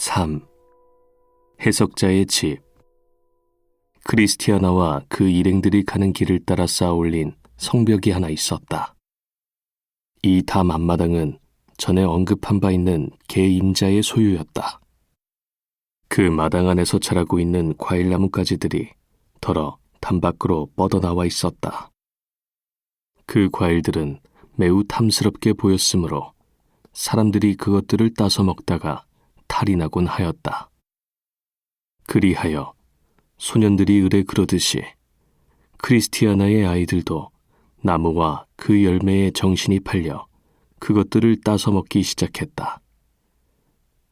3. 해석자의 집. 크리스티아나와 그 일행들이 가는 길을 따라 쌓아올린 성벽이 하나 있었다. 이 담 앞마당은 전에 언급한 바 있는 개 임자의 소유였다. 그 마당 안에서 자라고 있는 과일나무 가지들이 덜어 담 밖으로 뻗어나와 있었다. 그 과일들은 매우 탐스럽게 보였으므로 사람들이 그것들을 따서 먹다가 탈이 나곤 하였다. 그리하여 소년들이 을에 그러듯이 크리스티아나의 아이들도 나무와 그 열매에 정신이 팔려 그것들을 따서 먹기 시작했다.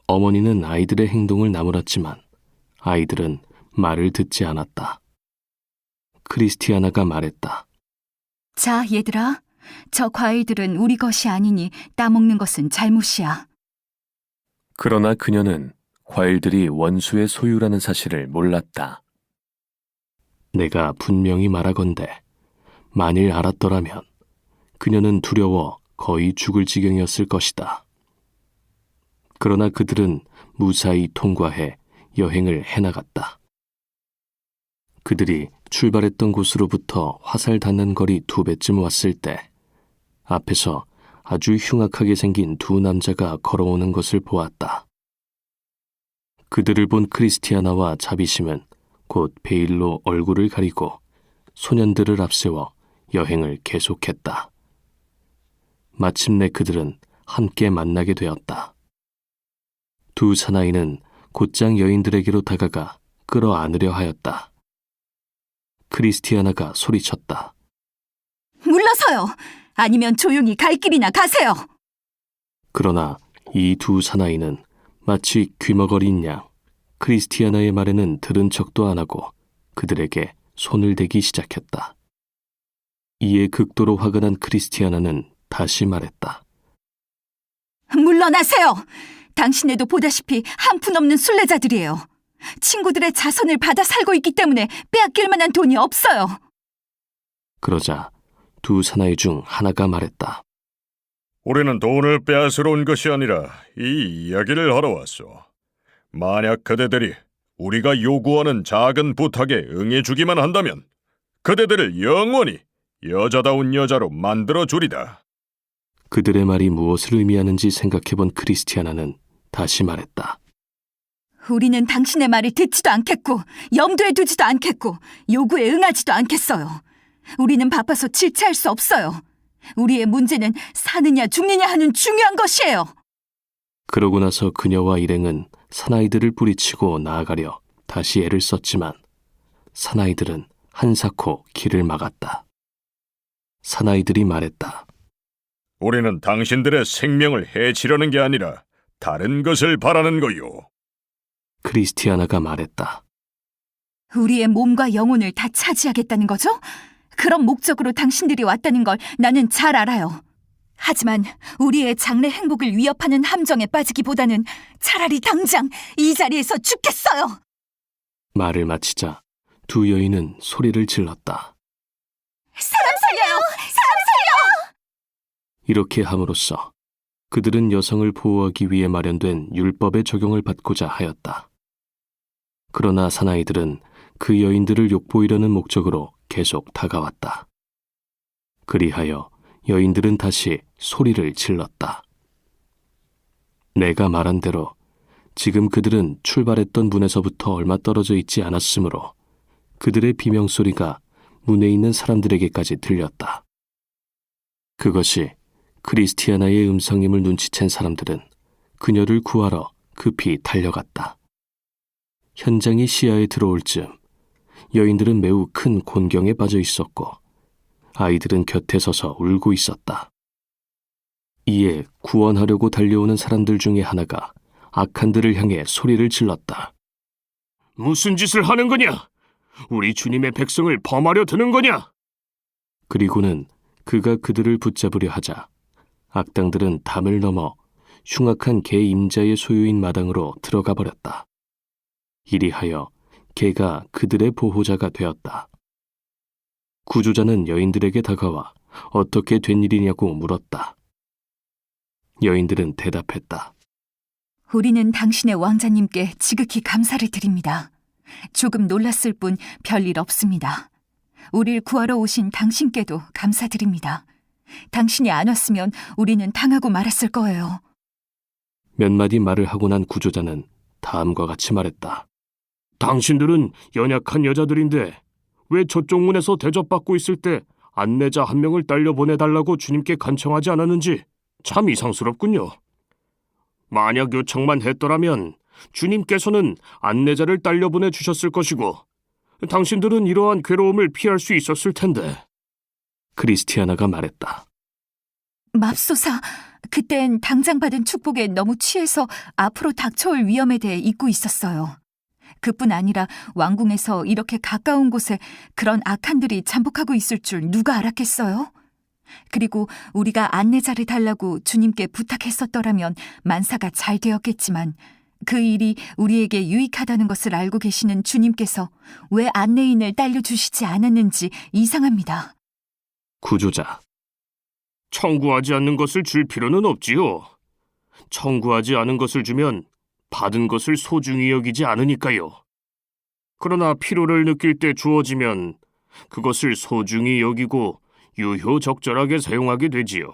어머니는 아이들의 행동을 나무랐지만 아이들은 말을 듣지 않았다. 크리스티아나가 말했다. 자, 얘들아. 저 과일들은 우리 것이 아니니 따먹는 것은 잘못이야. 그러나 그녀는 과일들이 원수의 소유라는 사실을 몰랐다. 내가 분명히 말하건대 만일 알았더라면 그녀는 두려워 거의 죽을 지경이었을 것이다. 그러나 그들은 무사히 통과해 여행을 해나갔다. 그들이 출발했던 곳으로부터 화살 닿는 거리 2배쯤 왔을 때 앞에서 아주 흉악하게 생긴 두 남자가 걸어오는 것을 보았다. 그들을 본 크리스티아나와 자비심은 곧 베일로 얼굴을 가리고 소년들을 앞세워 여행을 계속했다. 마침내 그들은 함께 만나게 되었다. 두 사나이는 곧장 여인들에게로 다가가 끌어안으려 하였다. 크리스티아나가 소리쳤다. 물러서요. 아니면 조용히 갈 길이나 가세요. 그러나 이 두 사나이는 마치 귀머거린 양 크리스티아나의 말에는 들은 척도 안 하고 그들에게 손을 대기 시작했다. 이에 극도로 화가 난 크리스티아나는 다시 말했다. 물러나세요. 당신네도 보다시피 한푼 없는 순례자들이에요. 친구들의 자선을 받아 살고 있기 때문에 빼앗길 만한 돈이 없어요. 그러자 두 사나이 중 하나가 말했다. 우리는 돈을 빼앗으러 온 것이 아니라 이 이야기를 하러 왔소. 만약 그대들이 우리가 요구하는 작은 부탁에 응해주기만 한다면 그대들을 영원히 여자다운 여자로 만들어주리다. 그들의 말이 무엇을 의미하는지 생각해본 크리스티아나는 다시 말했다. 우리는 당신의 말을 듣지도 않겠고 염두에 두지도 않겠고 요구에 응하지도 않겠어요. 우리는 바빠서 질차할 수 없어요. 우리의 문제는 사느냐 죽느냐 하는 중요한 것이에요. 그러고 나서 그녀와 일행은 사나이들을 뿌리치고 나아가려 다시 애를 썼지만 사나이들은 한사코 길을 막았다. 사나이들이 말했다. 우리는 당신들의 생명을 해치려는 게 아니라 다른 것을 바라는 거요. 크리스티아나가 말했다. 우리의 몸과 영혼을 다 차지하겠다는 거죠? 그런 목적으로 당신들이 왔다는 걸 나는 잘 알아요. 하지만 우리의 장래 행복을 위협하는 함정에 빠지기보다는 차라리 당장 이 자리에서 죽겠어요. 말을 마치자 두 여인은 소리를 질렀다. 사람 살려요! 사람 살려! 이렇게 함으로써 그들은 여성을 보호하기 위해 마련된 율법의 적용을 받고자 하였다. 그러나 사나이들은 그 여인들을 욕보이려는 목적으로 계속 다가왔다. 그리하여 여인들은 다시 소리를 질렀다. 내가 말한 대로 지금 그들은 출발했던 문에서부터 얼마 떨어져 있지 않았으므로 그들의 비명소리가 문에 있는 사람들에게까지 들렸다. 그것이 크리스티아나의 음성임을 눈치챈 사람들은 그녀를 구하러 급히 달려갔다. 현장이 시야에 들어올 즈음 여인들은 매우 큰 곤경에 빠져 있었고 아이들은 곁에 서서 울고 있었다. 이에 구원하려고 달려오는 사람들 중에 하나가 악한들을 향해 소리를 질렀다. 무슨 짓을 하는 거냐? 우리 주님의 백성을 범하려 드는 거냐? 그리고는 그가 그들을 붙잡으려 하자 악당들은 담을 넘어 흉악한 개 임자의 소유인 마당으로 들어가 버렸다. 이리하여 개가 그들의 보호자가 되었다. 구조자는 여인들에게 다가와 어떻게 된 일이냐고 물었다. 여인들은 대답했다. 우리는 당신의 왕자님께 지극히 감사를 드립니다. 조금 놀랐을 뿐 별일 없습니다. 우릴 구하러 오신 당신께도 감사드립니다. 당신이 안 왔으면 우리는 당하고 말았을 거예요. 몇 마디 말을 하고 난 구조자는 다음과 같이 말했다. 당신들은 연약한 여자들인데 왜 저쪽 문에서 대접받고 있을 때 안내자 한 명을 딸려 보내달라고 주님께 간청하지 않았는지 참 이상스럽군요. 만약 요청만 했더라면 주님께서는 안내자를 딸려 보내주셨을 것이고 당신들은 이러한 괴로움을 피할 수 있었을 텐데. 크리스티아나가 말했다. 맙소사, 그땐 당장 받은 축복에 너무 취해서 앞으로 닥쳐올 위험에 대해 잊고 있었어요. 그뿐 아니라 왕궁에서 이렇게 가까운 곳에 그런 악한들이 잠복하고 있을 줄 누가 알았겠어요? 그리고 우리가 안내자를 달라고 주님께 부탁했었더라면 만사가 잘 되었겠지만 그 일이 우리에게 유익하다는 것을 알고 계시는 주님께서 왜 안내인을 딸려주시지 않았는지 이상합니다. 구조자. 청구하지 않는 것을 줄 필요는 없지요. 청구하지 않은 것을 주면 받은 것을 소중히 여기지 않으니까요. 그러나 필요를 느낄 때 주어지면 그것을 소중히 여기고 유효적절하게 사용하게 되지요.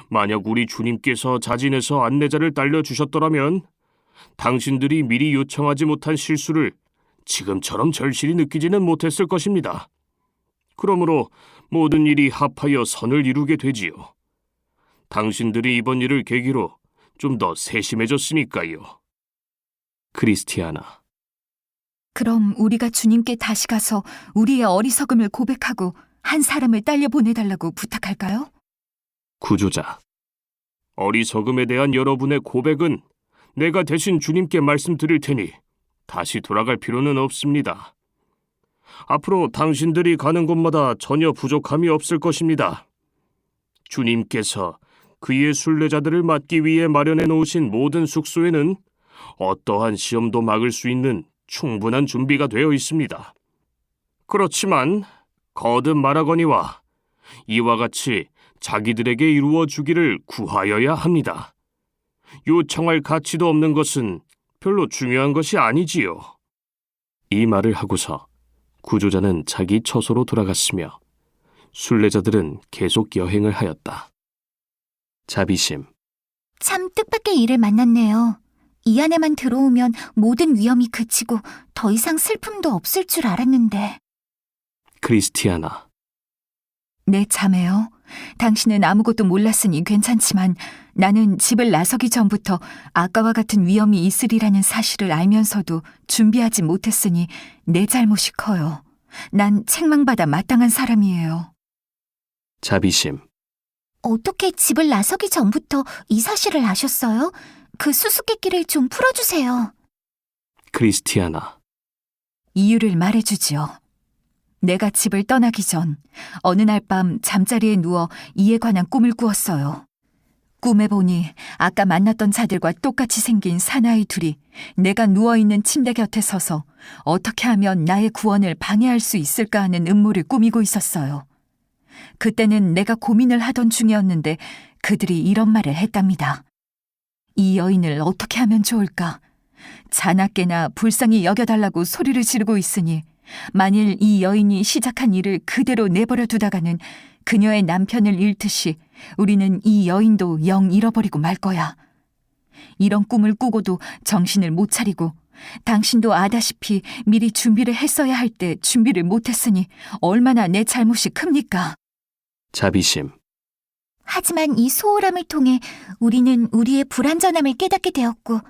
만약 우리 주님께서 자진해서 안내자를 딸려주셨더라면 당신들이 미리 요청하지 못한 실수를 지금처럼 절실히 느끼지는 못했을 것입니다. 그러므로 모든 일이 합하여 선을 이루게 되지요. 당신들이 이번 일을 계기로 좀 더 세심해졌으니까요. 크리스티아나. 그럼 우리가 주님께 다시 가서 우리의 어리석음을 고백하고 한 사람을 딸려 보내달라고 부탁할까요? 구조자. 어리석음에 대한 여러분의 고백은 내가 대신 주님께 말씀드릴 테니 다시 돌아갈 필요는 없습니다. 앞으로 당신들이 가는 곳마다 전혀 부족함이 없을 것입니다. 주님께서 그의 순례자들을 맞기 위해 마련해 놓으신 모든 숙소에는 어떠한 시험도 막을 수 있는 충분한 준비가 되어 있습니다. 그렇지만 거듭 말하거니와 이와 같이 자기들에게 이루어 주기를 구하여야 합니다. 요청할 가치도 없는 것은 별로 중요한 것이 아니지요. 이 말을 하고서 구조자는 자기 처소로 돌아갔으며 순례자들은 계속 여행을 하였다. 자비심. 참 뜻밖의 일을 만났네요. 이 안에만 들어오면 모든 위험이 그치고 더 이상 슬픔도 없을 줄 알았는데. 크리스티아나. 네, 자매요. 당신은 아무것도 몰랐으니 괜찮지만 나는 집을 나서기 전부터 아까와 같은 위험이 있으리라는 사실을 알면서도 준비하지 못했으니 내 잘못이 커요. 난 책망받아 마땅한 사람이에요. 자비심. 어떻게 집을 나서기 전부터 이 사실을 아셨어요? 그 수수께끼를 좀 풀어주세요. 크리스티아나. 이유를 말해주지요. 내가 집을 떠나기 전 어느 날 밤 잠자리에 누워 이에 관한 꿈을 꾸었어요. 꿈에 보니 아까 만났던 자들과 똑같이 생긴 사나이 둘이 내가 누워있는 침대 곁에 서서 어떻게 하면 나의 구원을 방해할 수 있을까 하는 음모를 꾸미고 있었어요. 그때는 내가 고민을 하던 중이었는데 그들이 이런 말을 했답니다. 이 여인을 어떻게 하면 좋을까? 자나깨나 불쌍히 여겨달라고 소리를 지르고 있으니 만일 이 여인이 시작한 일을 그대로 내버려 두다가는 그녀의 남편을 잃듯이 우리는 이 여인도 영 잃어버리고 말 거야. 이런 꿈을 꾸고도 정신을 못 차리고 당신도 아다시피 미리 준비를 했어야 할 때 준비를 못했으니 얼마나 내 잘못이 큽니까? 자비심. 하지만 이 소홀함을 통해 우리는 우리의 불완전함을 깨닫게 되었고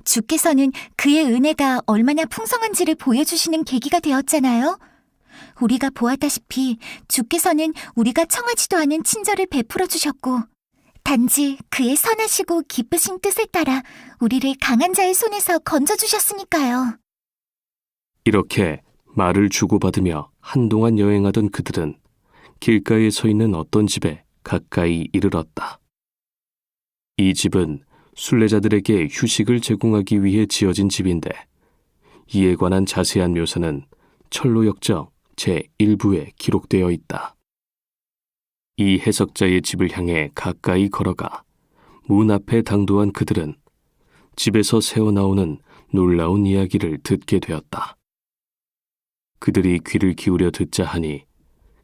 주께서는 그의 은혜가 얼마나 풍성한지를 보여주시는 계기가 되었잖아요. 우리가 보았다시피 주께서는 우리가 청하지도 않은 친절을 베풀어 주셨고 단지 그의 선하시고 기쁘신 뜻에 따라 우리를 강한 자의 손에서 건져주셨으니까요. 이렇게 말을 주고받으며 한동안 여행하던 그들은 길가에 서 있는 어떤 집에 가까이 이르렀다. 이 집은 순례자들에게 휴식을 제공하기 위해 지어진 집인데 이에 관한 자세한 묘사는 철로역정 제1부에 기록되어 있다. 이 해석자의 집을 향해 가까이 걸어가 문 앞에 당도한 그들은 집에서 새어나오는 놀라운 이야기를 듣게 되었다. 그들이 귀를 기울여 듣자 하니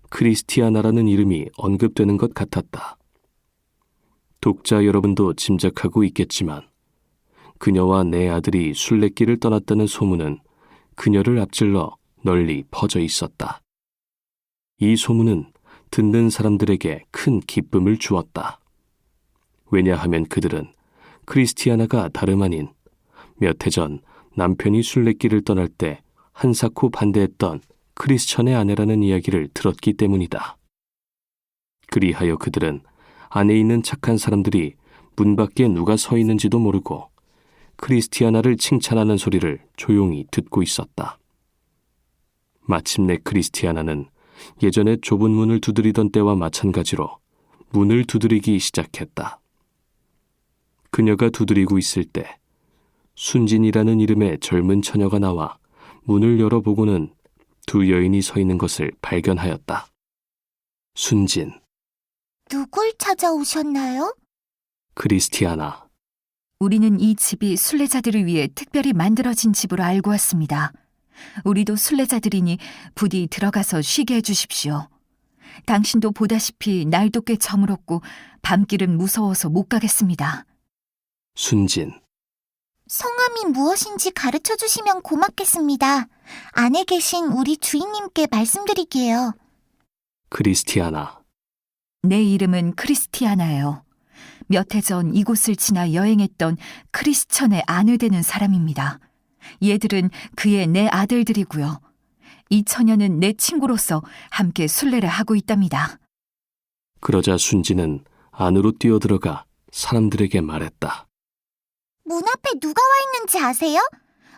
크리스티아나라는 이름이 언급되는 것 같았다. 독자 여러분도 짐작하고 있겠지만 그녀와 내 아들이 순례길을 떠났다는 소문은 그녀를 앞질러 널리 퍼져 있었다. 이 소문은 듣는 사람들에게 큰 기쁨을 주었다. 왜냐하면 그들은 크리스티아나가 다름 아닌 몇 해 전 남편이 순례길을 떠날 때 한사코 반대했던 크리스천의 아내라는 이야기를 들었기 때문이다. 그리하여 그들은 안에 있는 착한 사람들이 문 밖에 누가 서 있는지도 모르고 크리스티아나를 칭찬하는 소리를 조용히 듣고 있었다. 마침내 크리스티아나는 예전에 좁은 문을 두드리던 때와 마찬가지로 문을 두드리기 시작했다. 그녀가 두드리고 있을 때 순진이라는 이름의 젊은 처녀가 나와 문을 열어보고는 두 여인이 서 있는 것을 발견하였다. 순진, 누굴 찾아오셨나요? 크리스티아나. 우리는 이 집이 순례자들을 위해 특별히 만들어진 집으로 알고 왔습니다. 우리도 순례자들이니 부디 들어가서 쉬게 해주십시오. 당신도 보다시피 날도 꽤 저물었고 밤길은 무서워서 못 가겠습니다. 순진, 성함이 무엇인지 가르쳐 주시면 고맙겠습니다. 안에 계신 우리 주인님께 말씀드리게요. 크리스티아나. 내 이름은 크리스티아나예요. 몇 해 전 이곳을 지나 여행했던 크리스천의 아내 되는 사람입니다. 얘들은 그의 내 아들들이고요. 이 처녀는 내 친구로서 함께 순례를 하고 있답니다. 그러자 순진은 안으로 뛰어들어가 사람들에게 말했다. 문 앞에 누가 와 있는지 아세요?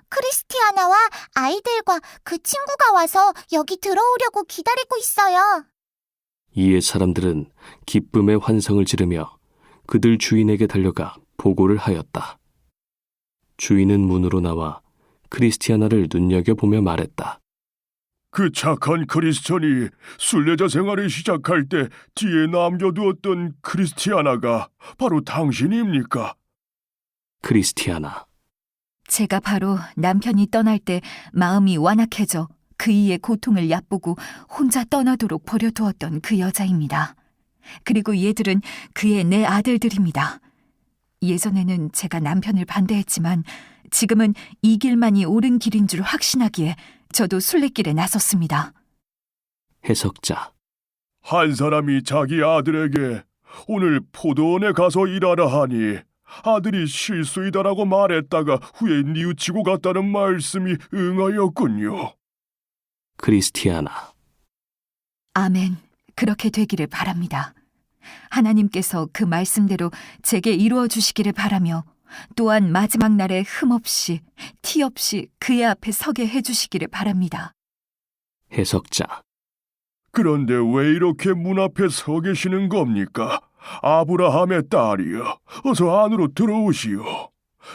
크리스티아나와 아이들과 그 친구가 와서 여기 들어오려고 기다리고 있어요. 이에 사람들은 기쁨의 환성을 지르며 그들 주인에게 달려가 보고를 하였다. 주인은 문으로 나와 크리스티아나를 눈여겨보며 말했다. 그 착한 크리스천이 순례자 생활을 시작할 때 뒤에 남겨두었던 크리스티아나가 바로 당신입니까? 크리스티아나. 제가 바로 남편이 떠날 때 마음이 완악해져 그 이의 고통을 얕보고 혼자 떠나도록 버려두었던 그 여자입니다. 그리고 얘들은 그의 내 아들들입니다. 예전에는 제가 남편을 반대했지만 지금은 이 길만이 옳은 길인 줄 확신하기에 저도 순례길에 나섰습니다. 해석자. 한 사람이 자기 아들에게 오늘 포도원에 가서 일하라 하니 아들이 실수이다라고 말했다가 후에 뉘우치고 갔다는 말씀이 응하였군요. 크리스티아나. 아멘. 그렇게 되기를 바랍니다. 하나님께서 그 말씀대로 제게 이루어 주시기를 바라며 또한 마지막 날에 흠없이 티 없이 그의 앞에 서게 해주시기를 바랍니다. 해석자. 그런데 왜 이렇게 문 앞에 서 계시는 겁니까? 아브라함의 딸이여, 어서 안으로 들어오시오.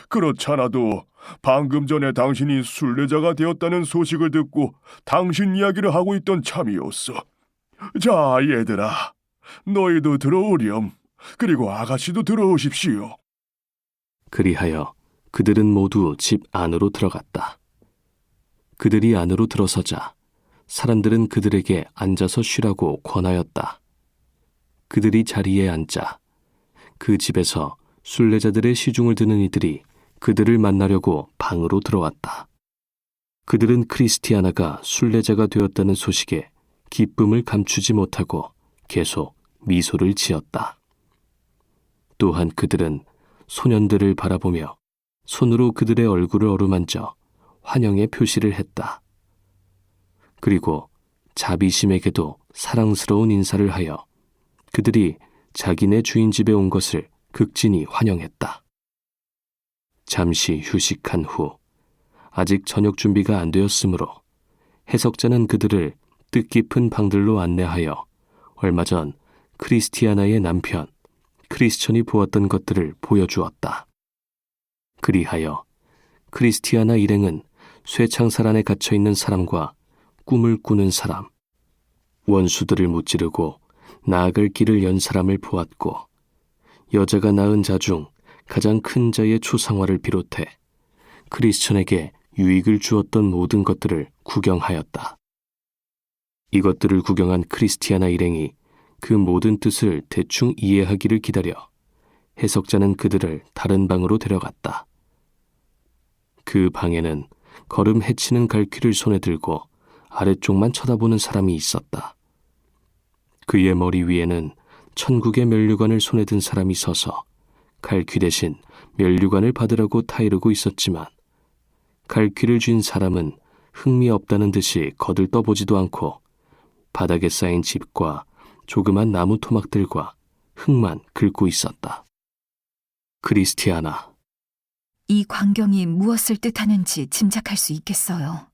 그렇잖아도 방금 전에 당신이 순례자가 되었다는 소식을 듣고 당신 이야기를 하고 있던 참이었어. 자, 얘들아, 너희도 들어오렴. 그리고 아가씨도 들어오십시오. 그리하여 그들은 모두 집 안으로 들어갔다. 그들이 안으로 들어서자 사람들은 그들에게 앉아서 쉬라고 권하였다. 그들이 자리에 앉자 그 집에서 순례자들의 시중을 드는 이들이 그들을 만나려고 방으로 들어왔다. 그들은 크리스티아나가 순례자가 되었다는 소식에 기쁨을 감추지 못하고 계속 미소를 지었다. 또한 그들은 소년들을 바라보며 손으로 그들의 얼굴을 어루만져 환영의 표시를 했다. 그리고 자비심에게도 사랑스러운 인사를 하여 그들이 자기네 주인 집에 온 것을 극진히 환영했다. 잠시 휴식한 후 아직 저녁 준비가 안 되었으므로 해석자는 그들을 뜻깊은 방들로 안내하여 얼마 전 크리스티아나의 남편 크리스천이 보았던 것들을 보여주었다. 그리하여 크리스티아나 일행은 쇠창살 안에 갇혀있는 사람과 꿈을 꾸는 사람, 원수들을 무찌르고 나아갈 길을 연 사람을 보았고 여자가 낳은 자 중 가장 큰 자의 초상화를 비롯해 크리스천에게 유익을 주었던 모든 것들을 구경하였다. 이것들을 구경한 크리스티아나 일행이 그 모든 뜻을 대충 이해하기를 기다려 해석자는 그들을 다른 방으로 데려갔다. 그 방에는 걸음 헤치는 갈퀴를 손에 들고 아래쪽만 쳐다보는 사람이 있었다. 그의 머리 위에는 천국의 면류관을 손에 든 사람이 서서 갈퀴 대신 면류관을 받으라고 타이르고 있었지만 갈퀴를 쥔 사람은 흥미없다는 듯이 거들떠보지도 않고 바닥에 쌓인 집과 조그만 나무 토막들과 흙만 긁고 있었다. 크리스티아나, 이 광경이 무엇을 뜻하는지 짐작할 수 있겠어요.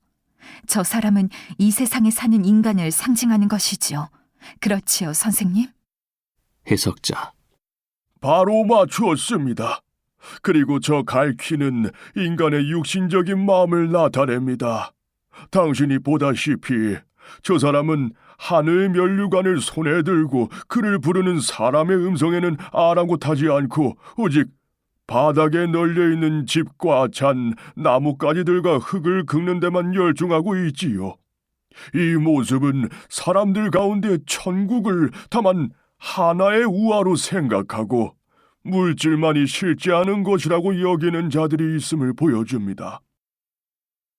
저 사람은 이 세상에 사는 인간을 상징하는 것이지요. 그렇지요, 선생님? 해석자, 바로 맞추었습니다. 그리고 저 갈퀴는 인간의 육신적인 마음을 나타냅니다. 당신이 보다시피 저 사람은 하늘 면류관을 손에 들고 그를 부르는 사람의 음성에는 아랑곳하지 않고 오직 바닥에 널려있는 집과 잔, 나뭇가지들과 흙을 긁는 데만 열중하고 있지요. 이 모습은 사람들 가운데 천국을 다만 하나의 우화로 생각하고 물질만이 실제하는 것이라고 여기는 자들이 있음을 보여줍니다.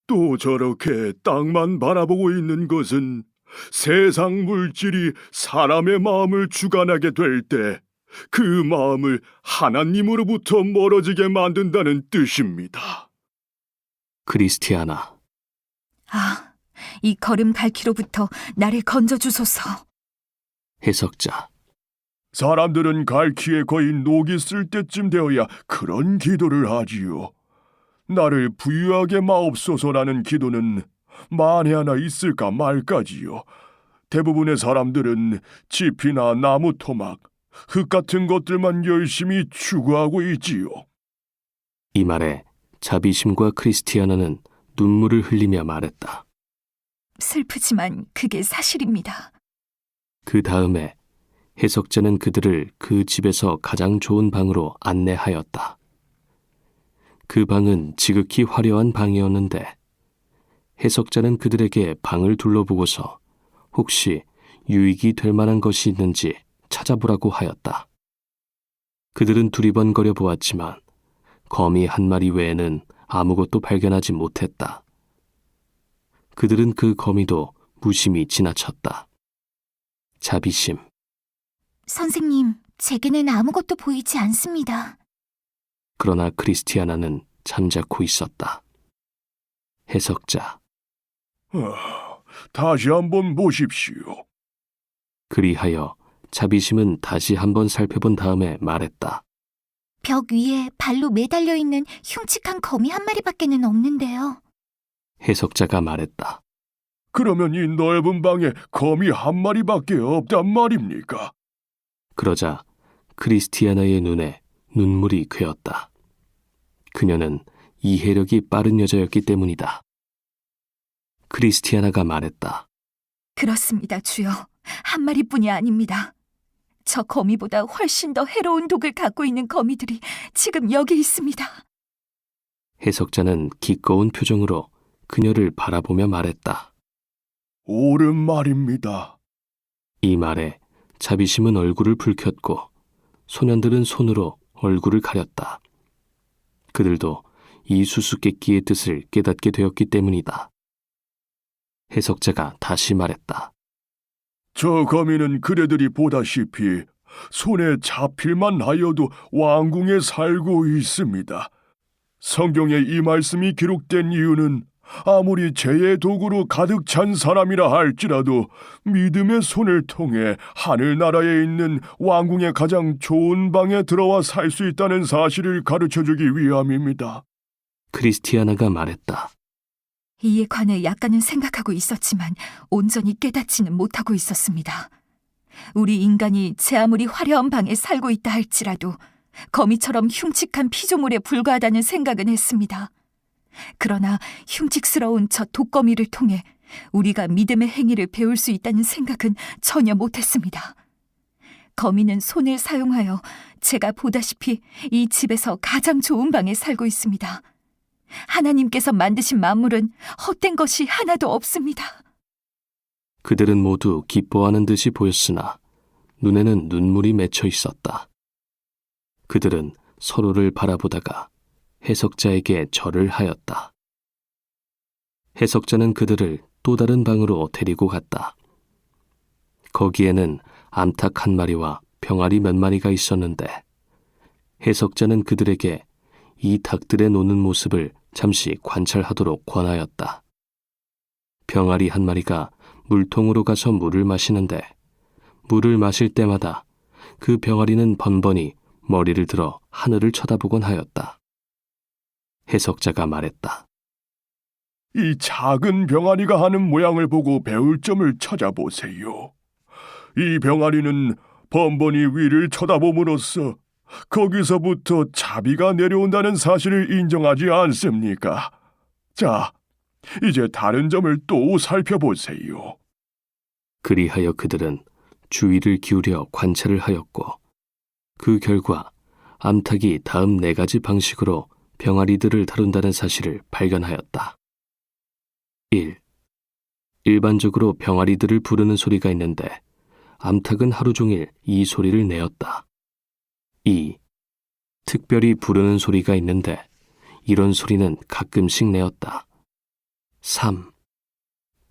또 저렇게 땅만 바라보고 있는 것은 세상 물질이 사람의 마음을 주관하게 될 때 그 마음을 하나님으로부터 멀어지게 만든다는 뜻입니다. 크리스티아나, 아, 이 걸음 갈퀴로부터 나를 건져주소서. 해석자, 사람들은 갈퀴에 거의 녹이 쓸 때쯤 되어야 그런 기도를 하지요. 나를 부유하게 마옵소서라는 기도는 만에 하나 있을까 말까지요. 대부분의 사람들은 집이나 나무 토막, 흙 같은 것들만 열심히 추구하고 있지요. 이 말에 자비심과 크리스티아나는 눈물을 흘리며 말했다. 슬프지만 그게 사실입니다. 그 다음에 해석자는 그들을 그 집에서 가장 좋은 방으로 안내하였다. 그 방은 지극히 화려한 방이었는데 해석자는 그들에게 방을 둘러보고서 혹시 유익이 될 만한 것이 있는지 찾아보라고 하였다. 그들은 두리번거려 보았지만 거미 한 마리 외에는 아무것도 발견하지 못했다. 그들은 그 거미도 무심히 지나쳤다. 자비심, 선생님, 제게는 아무것도 보이지 않습니다. 그러나 크리스티아나는 잠자코 있었다. 해석자, 다시 한번 보십시오. 그리하여 자비심은 다시 한번 살펴본 다음에 말했다. 벽 위에 발로 매달려 있는 흉측한 거미 한 마리밖에는 없는데요. 해석자가 말했다. 그러면 이 넓은 방에 거미 한 마리밖에 없단 말입니까? 그러자 크리스티아나의 눈에 눈물이 괴었다. 그녀는 이해력이 빠른 여자였기 때문이다. 크리스티아나가 말했다. 그렇습니다, 주여. 한 마리뿐이 아닙니다. 저 거미보다 훨씬 더 해로운 독을 갖고 있는 거미들이 지금 여기 있습니다. 해석자는 기꺼운 표정으로 그녀를 바라보며 말했다. 옳은 말입니다. 이 말에 자비심은 얼굴을 붉혔고 소년들은 손으로 얼굴을 가렸다. 그들도 이 수수께끼의 뜻을 깨닫게 되었기 때문이다. 해석자가 다시 말했다. 저 거미는 그대들이 보다시피 손에 잡힐만 하여도 왕궁에 살고 있습니다. 성경에 이 말씀이 기록된 이유는 아무리 죄의 도구로 가득 찬 사람이라 할지라도 믿음의 손을 통해 하늘나라에 있는 왕궁의 가장 좋은 방에 들어와 살 수 있다는 사실을 가르쳐주기 위함입니다. 크리스티아나가 말했다. 이에 관해 약간은 생각하고 있었지만 온전히 깨닫지는 못하고 있었습니다. 우리 인간이 제 아무리 화려한 방에 살고 있다 할지라도 거미처럼 흉측한 피조물에 불과하다는 생각은 했습니다. 그러나 흉측스러운 저 독거미를 통해 우리가 믿음의 행위를 배울 수 있다는 생각은 전혀 못했습니다. 거미는 손을 사용하여 제가 보다시피 이 집에서 가장 좋은 방에 살고 있습니다. 하나님께서 만드신 만물은 헛된 것이 하나도 없습니다. 그들은 모두 기뻐하는 듯이 보였으나 눈에는 눈물이 맺혀 있었다. 그들은 서로를 바라보다가 해석자에게 절을 하였다. 해석자는 그들을 또 다른 방으로 데리고 갔다. 거기에는 암탉 한 마리와 병아리 몇 마리가 있었는데 해석자는 그들에게 이 닭들의 노는 모습을 잠시 관찰하도록 권하였다. 병아리 한 마리가 물통으로 가서 물을 마시는데 물을 마실 때마다 그 병아리는 번번이 머리를 들어 하늘을 쳐다보곤 하였다. 해석자가 말했다. 이 작은 병아리가 하는 모양을 보고 배울 점을 찾아보세요. 이 병아리는 번번이 위를 쳐다봄으로써 거기서부터 자비가 내려온다는 사실을 인정하지 않습니까? 자, 이제 다른 점을 또 살펴보세요. 그리하여 그들은 주의를 기울여 관찰을 하였고 그 결과 암탉이 다음 4가지 방식으로 병아리들을 다룬다는 사실을 발견하였다. 1. 일반적으로 병아리들을 부르는 소리가 있는데 암탉은 하루 종일 이 소리를 내었다. 2. 특별히 부르는 소리가 있는데 이런 소리는 가끔씩 내었다. 3.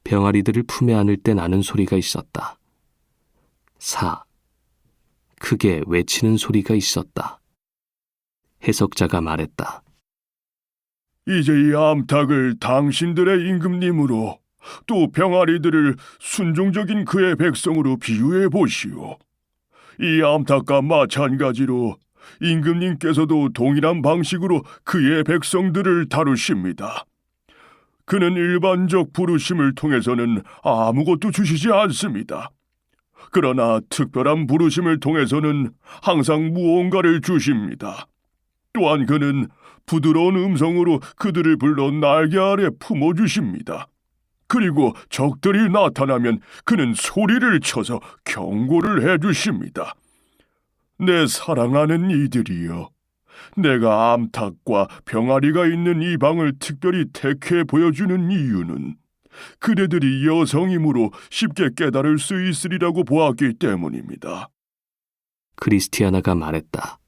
병아리들을 품에 안을 때 나는 소리가 있었다. 4. 크게 외치는 소리가 있었다. 해석자가 말했다. 이제 이 암탉을 당신들의 임금님으로 또 병아리들을 순종적인 그의 백성으로 비유해 보시오. 이 암탉과 마찬가지로 임금님께서도 동일한 방식으로 그의 백성들을 다루십니다. 그는 일반적 부르심을 통해서는 아무것도 주시지 않습니다. 그러나 특별한 부르심을 통해서는 항상 무언가를 주십니다. 또한 그는 부드러운 음성으로 그들을 불러 날개 아래 품어주십니다. 그리고 적들이 나타나면 그는 소리를 쳐서 경고를 해주십니다. 내 사랑하는 이들이여, 내가 암탉과 병아리가 있는 이 방을 특별히 택해 보여주는 이유는 그대들이 여성이므로 쉽게 깨달을 수 있으리라고 보았기 때문입니다. 크리스티아나가 말했다.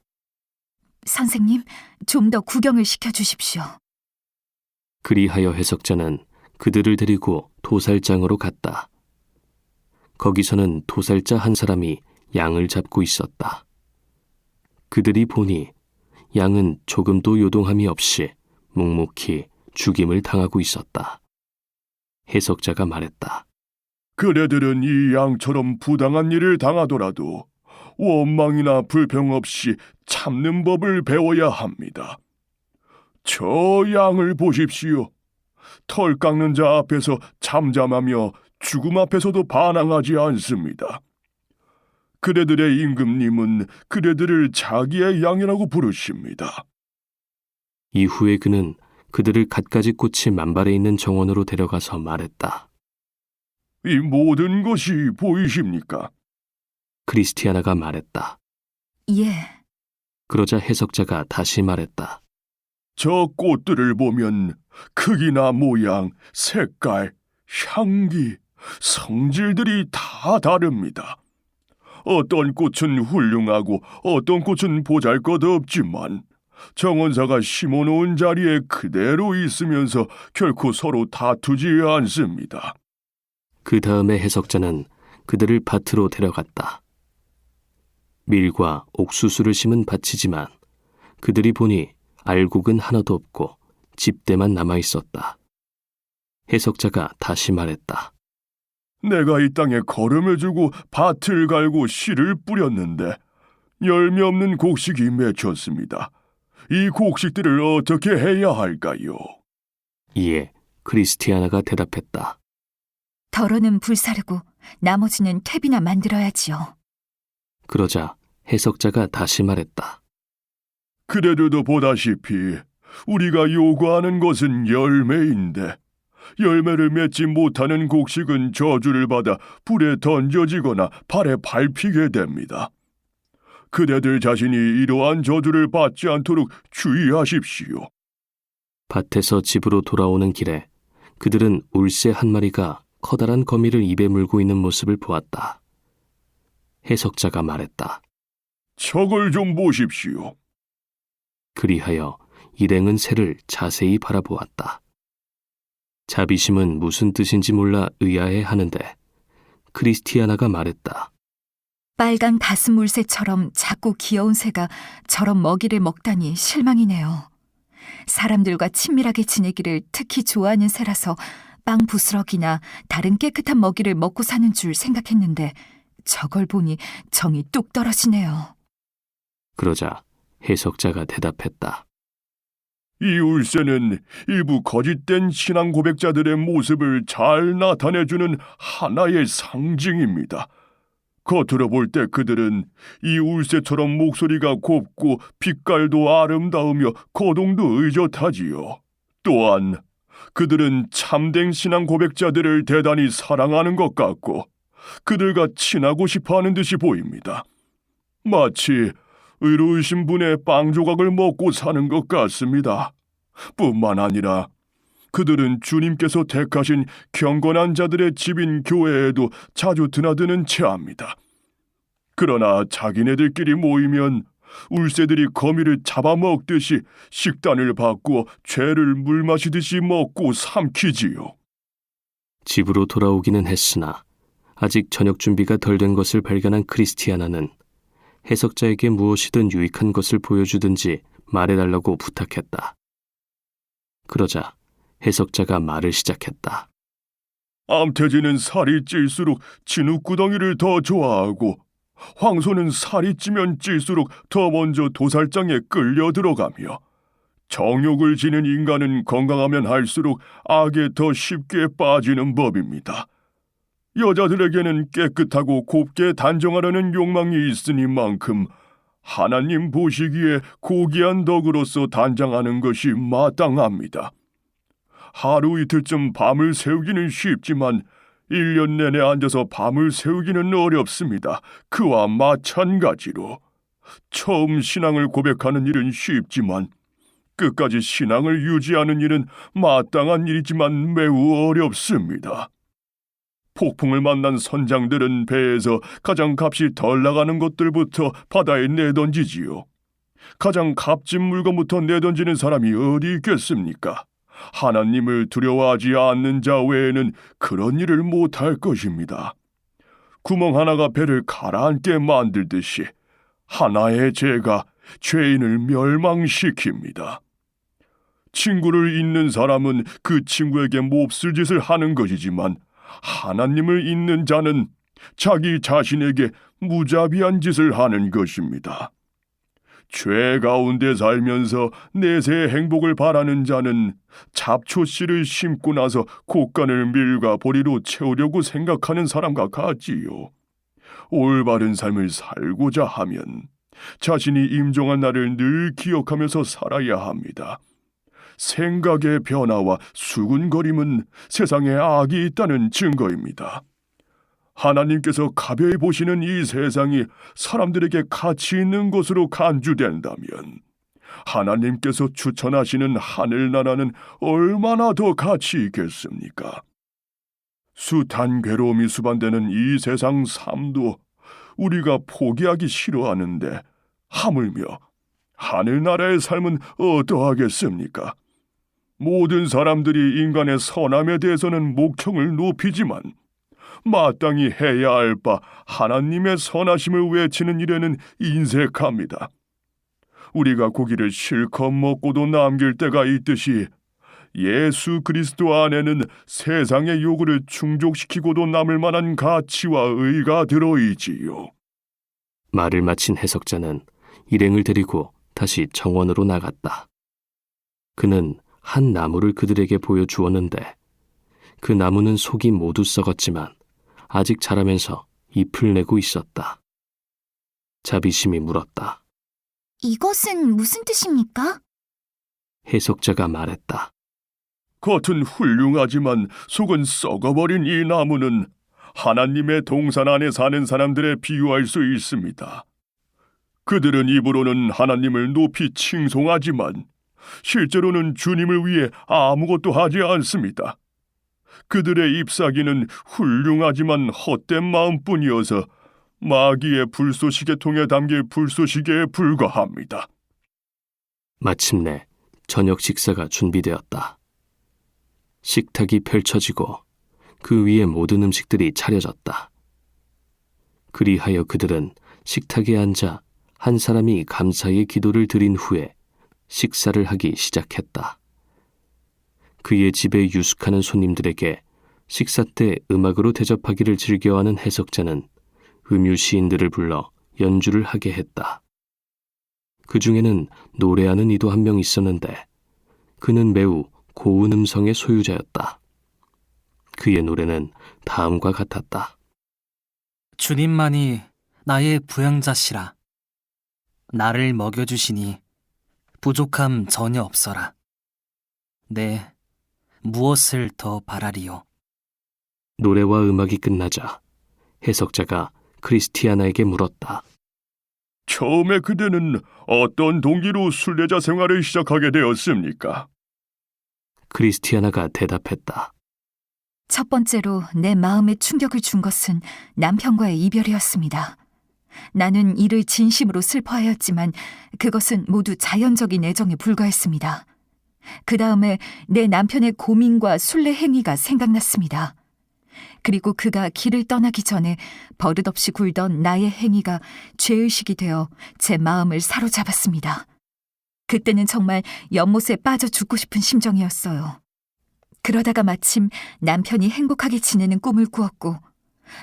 선생님, 좀 더 구경을 시켜주십시오. 그리하여 해석자는 그들을 데리고 도살장으로 갔다. 거기서는 도살자 한 사람이 양을 잡고 있었다. 그들이 보니 양은 조금도 요동함이 없이 묵묵히 죽임을 당하고 있었다. 해석자가 말했다. 그대들은 이 양처럼 부당한 일을 당하더라도 원망이나 불평 없이 참는 법을 배워야 합니다. 저 양을 보십시오. 털 깎는 자 앞에서 잠잠하며 죽음 앞에서도 반항하지 않습니다. 그대들의 임금님은 그대들을 자기의 양이라고 부르십니다. 이후에 그는 그들을 갖가지 꽃이 만발해 있는 정원으로 데려가서 말했다. 이 모든 것이 보이십니까? 크리스티아나가 말했다. 예, 그러자 해석자가 다시 말했다. 저 꽃들을 보면 크기나 모양, 색깔, 향기, 성질들이 다 다릅니다. 어떤 꽃은 훌륭하고 어떤 꽃은 보잘것없지만 정원사가 심어놓은 자리에 그대로 있으면서 결코 서로 다투지 않습니다. 그 다음에 해석자는 그들을 밭으로 데려갔다. 밀과 옥수수를 심은 밭이지만 그들이 보니 알곡은 하나도 없고 집대만 남아 있었다. 해석자가 다시 말했다. 내가 이 땅에 거름을 주고 밭을 갈고 씨를 뿌렸는데 열매 없는 곡식이 맺혔습니다. 이 곡식들을 어떻게 해야 할까요? 이에 크리스티아나가 대답했다. 덜어는 불사르고 나머지는 퇴비나 만들어야지요. 그러자 해석자가 다시 말했다. 그대들도 보다시피 우리가 요구하는 것은 열매인데 열매를 맺지 못하는 곡식은 저주를 받아 불에 던져지거나 발에 밟히게 됩니다. 그대들 자신이 이러한 저주를 받지 않도록 주의하십시오. 밭에서 집으로 돌아오는 길에 그들은 울새 한 마리가 커다란 거미를 입에 물고 있는 모습을 보았다. 해석자가 말했다. 저걸 좀 보십시오. 그리하여 일행은 새를 자세히 바라보았다. 자비심은 무슨 뜻인지 몰라 의아해하는데 크리스티아나가 말했다. 빨간 가슴물새처럼 작고 귀여운 새가 저런 먹이를 먹다니 실망이네요. 사람들과 친밀하게 지내기를 특히 좋아하는 새라서 빵 부스러기나 다른 깨끗한 먹이를 먹고 사는 줄 생각했는데 저걸 보니 정이 뚝 떨어지네요. 그러자 해석자가 대답했다. 이 울새는 일부 거짓된 신앙 고백자들의 모습을 잘 나타내주는 하나의 상징입니다. 겉으로 볼 때 그들은 이 울새처럼 목소리가 곱고 빛깔도 아름다우며 거동도 의젓하지요. 또한 그들은 참된 신앙 고백자들을 대단히 사랑하는 것 같고 그들과 친하고 싶어하는 듯이 보입니다. 마치 의로우신 분의 빵 조각을 먹고 사는 것 같습니다. 뿐만 아니라 그들은 주님께서 택하신 경건한 자들의 집인 교회에도 자주 드나드는 채합니다. 그러나 자기네들끼리 모이면 울새들이 거미를 잡아먹듯이 식단을 바꾸어 죄를 물 마시듯이 먹고 삼키지요. 집으로 돌아오기는 했으나 아직 저녁 준비가 덜 된 것을 발견한 크리스티아나는 해석자에게 무엇이든 유익한 것을 보여주든지 말해달라고 부탁했다. 그러자 해석자가 말을 시작했다. 암태지는 살이 찔수록 진흙구덩이를 더 좋아하고 황소는 살이 찌면 찔수록 더 먼저 도살장에 끌려 들어가며 정욕을 지닌 인간은 건강하면 할수록 악에 더 쉽게 빠지는 법입니다. 여자들에게는 깨끗하고 곱게 단정하려는 욕망이 있으니만큼 하나님 보시기에 고귀한 덕으로서 단장하는 것이 마땅합니다. 하루 이틀쯤 밤을 새우기는 쉽지만 1년 내내 앉아서 밤을 새우기는 어렵습니다. 그와 마찬가지로 처음 신앙을 고백하는 일은 쉽지만 끝까지 신앙을 유지하는 일은 마땅한 일이지만 매우 어렵습니다. 폭풍을 만난 선장들은 배에서 가장 값이 덜 나가는 것들부터 바다에 내던지지요. 가장 값진 물건부터 내던지는 사람이 어디 있겠습니까? 하나님을 두려워하지 않는 자 외에는 그런 일을 못할 것입니다. 구멍 하나가 배를 가라앉게 만들듯이 하나의 죄가 죄인을 멸망시킵니다. 친구를 잊는 사람은 그 친구에게 몹쓸 짓을 하는 것이지만 하나님을 잊는 자는 자기 자신에게 무자비한 짓을 하는 것입니다. 죄 가운데 살면서 내세의 행복을 바라는 자는 잡초씨를 심고 나서 곶간을 밀과 보리로 채우려고 생각하는 사람과 같지요. 올바른 삶을 살고자 하면 자신이 임종한 날을 늘 기억하면서 살아야 합니다. 생각의 변화와 수군거림은 세상에 악이 있다는 증거입니다. 하나님께서 가벼이 보시는 이 세상이 사람들에게 가치 있는 것으로 간주된다면 하나님께서 추천하시는 하늘나라는 얼마나 더 가치 있겠습니까? 숱한 괴로움이 수반되는 이 세상 삶도 우리가 포기하기 싫어하는데 하물며 하늘나라의 삶은 어떠하겠습니까? 모든 사람들이 인간의 선함에 대해서는 목청을 높이지만 마땅히 해야 할 바 하나님의 선하심을 외치는 일에는 인색합니다. 우리가 고기를 실컷 먹고도 남길 때가 있듯이 예수 그리스도 안에는 세상의 요구를 충족시키고도 남을 만한 가치와 의가 들어있지요. 말을 마친 해석자는 일행을 데리고 다시 정원으로 나갔다. 그는 한 나무를 그들에게 보여주었는데 그 나무는 속이 모두 썩었지만 아직 자라면서 잎을 내고 있었다. 자비심이 물었다. 이것은 무슨 뜻입니까? 해석자가 말했다. 겉은 훌륭하지만 속은 썩어버린 이 나무는 하나님의 동산 안에 사는 사람들에 비유할 수 있습니다. 그들은 입으로는 하나님을 높이 칭송하지만 실제로는 주님을 위해 아무것도 하지 않습니다. 그들의 잎사귀는 훌륭하지만 헛된 마음뿐이어서 마귀의 불쏘시개 통에 담길 불쏘시개에 불과합니다. 마침내 저녁 식사가 준비되었다. 식탁이 펼쳐지고 그 위에 모든 음식들이 차려졌다. 그리하여 그들은 식탁에 앉아 한 사람이 감사의 기도를 드린 후에 식사를 하기 시작했다. 그의 집에 유숙하는 손님들에게 식사 때 음악으로 대접하기를 즐겨하는 해석자는 음유 시인들을 불러 연주를 하게 했다. 그 중에는 노래하는 이도 한 명 있었는데 그는 매우 고운 음성의 소유자였다. 그의 노래는 다음과 같았다. 주님만이 나의 부양자시라. 나를 먹여주시니 부족함 전혀 없어라. 네, 무엇을 더 바라리요? 노래와 음악이 끝나자 해석자가 크리스티아나에게 물었다. 처음에 그대는 어떤 동기로 순례자 생활을 시작하게 되었습니까? 크리스티아나가 대답했다. 첫 번째로 내 마음에 충격을 준 것은 남편과의 이별이었습니다. 나는 이를 진심으로 슬퍼하였지만 그것은 모두 자연적인 애정에 불과했습니다. 그 다음에 내 남편의 고민과 순례 행위가 생각났습니다. 그리고 그가 길을 떠나기 전에 버릇없이 굴던 나의 행위가 죄의식이 되어 제 마음을 사로잡았습니다. 그때는 정말 연못에 빠져 죽고 싶은 심정이었어요. 그러다가 마침 남편이 행복하게 지내는 꿈을 꾸었고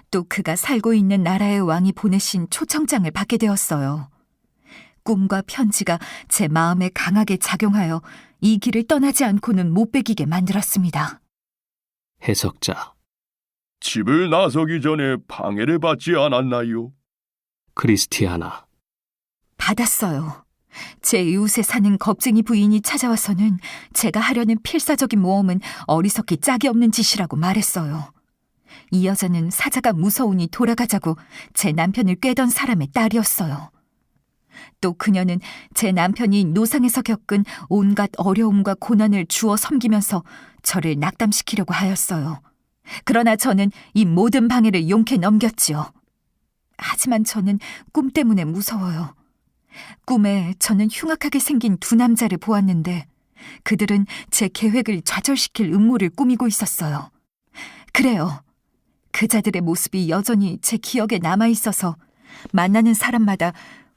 또 그가 살고 있는 나라의 왕이 보내신 초청장을 받게 되었어요. 꿈과 편지가 제 마음에 강하게 작용하여 이 길을 떠나지 않고는 못 베기게 만들었습니다. 해석자. 집을 나서기 전에 방해를 받지 않았나요? 크리스티아나. 받았어요. 제 이웃에 사는 겁쟁이 부인이 찾아와서는 제가 하려는 필사적인 모험은 어리석기 짝이 없는 짓이라고 말했어요. 이 여자는 사자가 무서우니 돌아가자고 제 남편을 꿰던 사람의 딸이었어요. 또 그녀는 제 남편이 노상에서 겪은 온갖 어려움과 고난을 주워 섬기면서 저를 낙담시키려고 하였어요. 그러나 저는 이 모든 방해를 용케 넘겼지요. 하지만 저는 꿈 때문에 무서워요. 꿈에 저는 흉악하게 생긴 두 남자를 보았는데 그들은 제 계획을 좌절시킬 음모를 꾸미고 있었어요. 그래요. 그 자들의 모습이 여전히 제 기억에 남아있어서 만나는 사람마다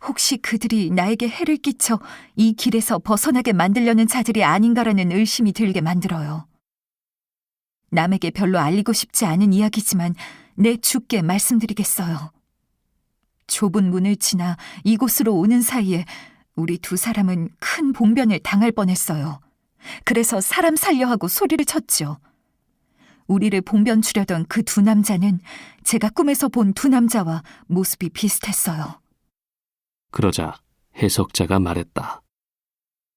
혹시 그들이 나에게 해를 끼쳐 이 길에서 벗어나게 만들려는 자들이 아닌가라는 의심이 들게 만들어요. 남에게 별로 알리고 싶지 않은 이야기지만 내 주께 말씀드리겠어요. 좁은 문을 지나 이곳으로 오는 사이에 우리 두 사람은 큰 봉변을 당할 뻔했어요. 그래서 사람 살려 하고 소리를 쳤죠. 우리를 봉변치려던 그 두 남자는 제가 꿈에서 본 두 남자와 모습이 비슷했어요. 그러자 해석자가 말했다.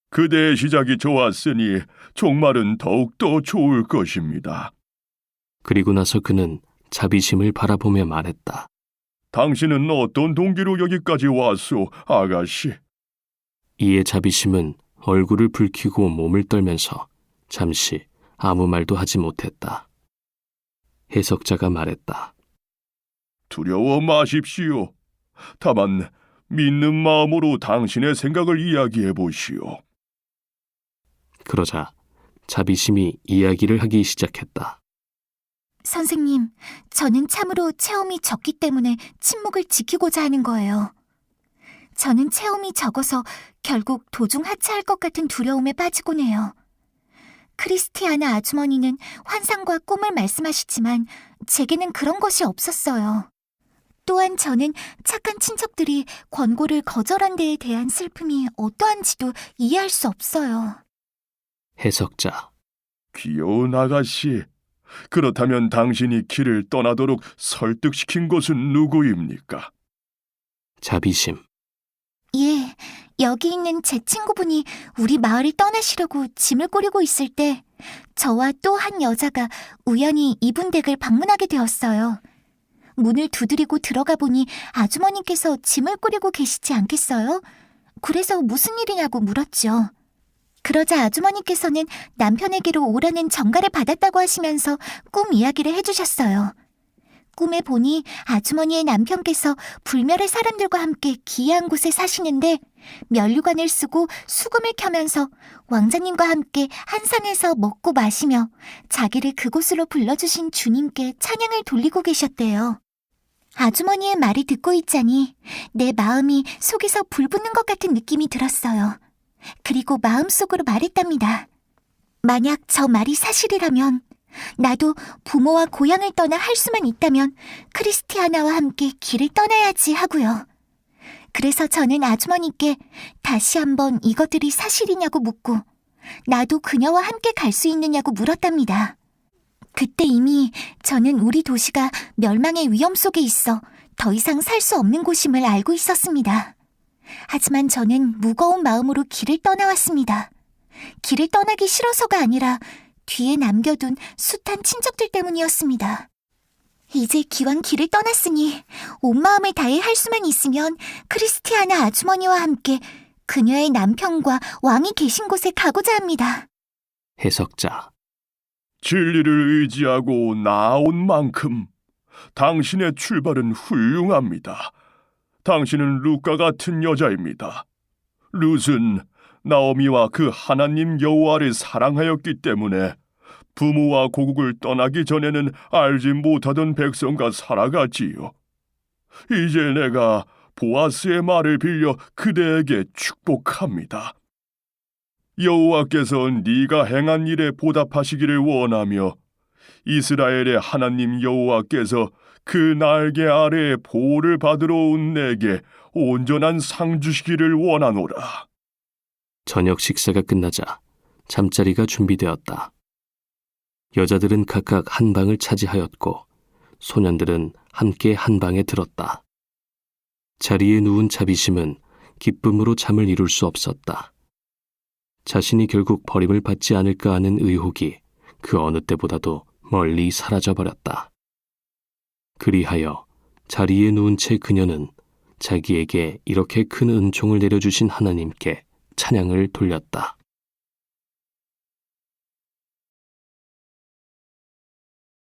그대의 시작이 좋았으니 종말은 더욱더 좋을 것입니다. 그리고 나서 그는 자비심을 바라보며 말했다. 당신은 어떤 동기로 여기까지 왔소, 아가씨? 이에 자비심은 얼굴을 붉히고 몸을 떨면서 잠시 아무 말도 하지 못했다. 해석자가 말했다. 두려워 마십시오. 다만 믿는 마음으로 당신의 생각을 이야기해 보시오. 그러자 자비심이 이야기를 하기 시작했다. 선생님, 저는 참으로 체험이 적기 때문에 침묵을 지키고자 하는 거예요. 저는 체험이 적어서 결국 도중 하차할 것 같은 두려움에 빠지곤 해요. 크리스티아나 아주머니는 환상과 꿈을 말씀하시지만 제게는 그런 것이 없었어요. 또한 저는 착한 친척들이 권고를 거절한 데에 대한 슬픔이 어떠한지도 이해할 수 없어요. 해석자. 귀여운 아가씨, 그렇다면 당신이 길을 떠나도록 설득시킨 것은 누구입니까? 자비심. 예, 여기 있는 제 친구분이 우리 마을을 떠나시려고 짐을 꾸리고 있을 때 저와 또 한 여자가 우연히 이분 댁을 방문하게 되었어요. 문을 두드리고 들어가 보니 아주머니께서 짐을 꾸리고 계시지 않겠어요? 그래서 무슨 일이냐고 물었죠. 그러자 아주머니께서는 남편에게로 오라는 전가를 받았다고 하시면서 꿈 이야기를 해주셨어요. 꿈에 보니 아주머니의 남편께서 불멸의 사람들과 함께 기이한 곳에 사시는데 면류관을 쓰고 수금을 켜면서 왕자님과 함께 한 상에서 먹고 마시며 자기를 그곳으로 불러주신 주님께 찬양을 돌리고 계셨대요. 아주머니의 말을 듣고 있자니 내 마음이 속에서 불 붙는 것 같은 느낌이 들었어요. 그리고 마음속으로 말했답니다. 만약 저 말이 사실이라면 나도 부모와 고향을 떠나 할 수만 있다면 크리스티아나와 함께 길을 떠나야지 하고요. 그래서 저는 아주머니께 다시 한번 이것들이 사실이냐고 묻고 나도 그녀와 함께 갈 수 있느냐고 물었답니다. 그때 이미 저는 우리 도시가 멸망의 위험 속에 있어 더 이상 살 수 없는 곳임을 알고 있었습니다. 하지만 저는 무거운 마음으로 길을 떠나왔습니다. 길을 떠나기 싫어서가 아니라 뒤에 남겨둔 숱한 친척들 때문이었습니다. 이제 기왕 길을 떠났으니 온 마음을 다해 할 수만 있으면 크리스티아나 아주머니와 함께 그녀의 남편과 왕이 계신 곳에 가고자 합니다. 해석자. 진리를 의지하고 나아온 만큼 당신의 출발은 훌륭합니다. 당신은 룻과 같은 여자입니다. 룻은 나오미와 그 하나님 여호와를 사랑하였기 때문에 부모와 고국을 떠나기 전에는 알지 못하던 백성과 살아갔지요. 이제 내가 보아스의 말을 빌려 그대에게 축복합니다. 여호와께서 네가 행한 일에 보답하시기를 원하며 이스라엘의 하나님 여호와께서 그 날개 아래에 보호를 받으러 온 내게 온전한 상 주시기를 원하노라. 저녁 식사가 끝나자 잠자리가 준비되었다. 여자들은 각각 한 방을 차지하였고 소년들은 함께 한 방에 들었다. 자리에 누운 자비심은 기쁨으로 잠을 이룰 수 없었다. 자신이 결국 버림을 받지 않을까 하는 의혹이 그 어느 때보다도 멀리 사라져버렸다. 그리하여 자리에 누운 채 그녀는 자기에게 이렇게 큰 은총을 내려주신 하나님께 찬양을 돌렸다.